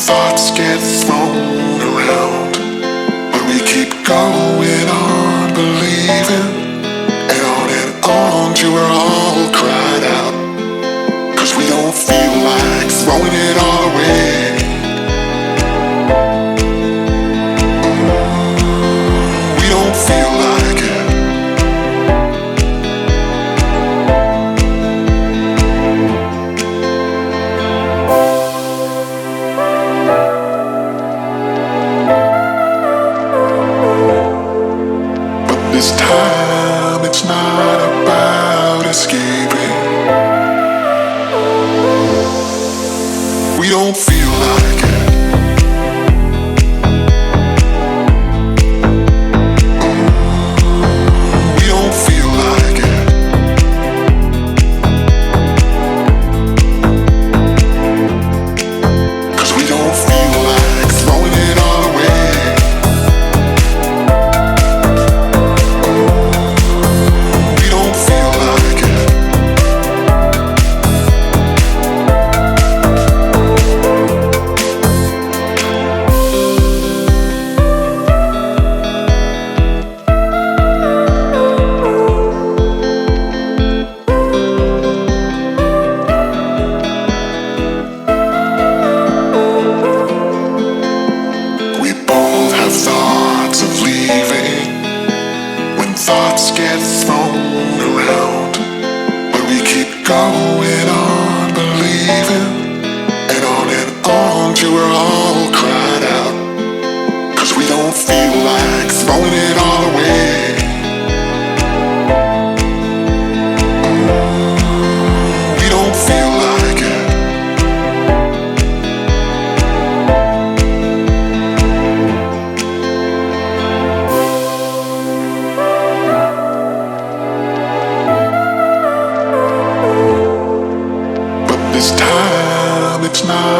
thoughts get thrown around, but we keep going on believing, and on till we're all cried out, 'cause we don't feel like throwing it all away. We don't feel like it. This time it's not about escaping. We don't feel like it. We don't feel like it. Cause we don't feel like throwing it all away. Thoughts of leaving, when thoughts get thrown around, but we keep going on believing, and on till we're all cried out, 'cause we don't feel like throwing it all away. We don't feel like it. This time it's not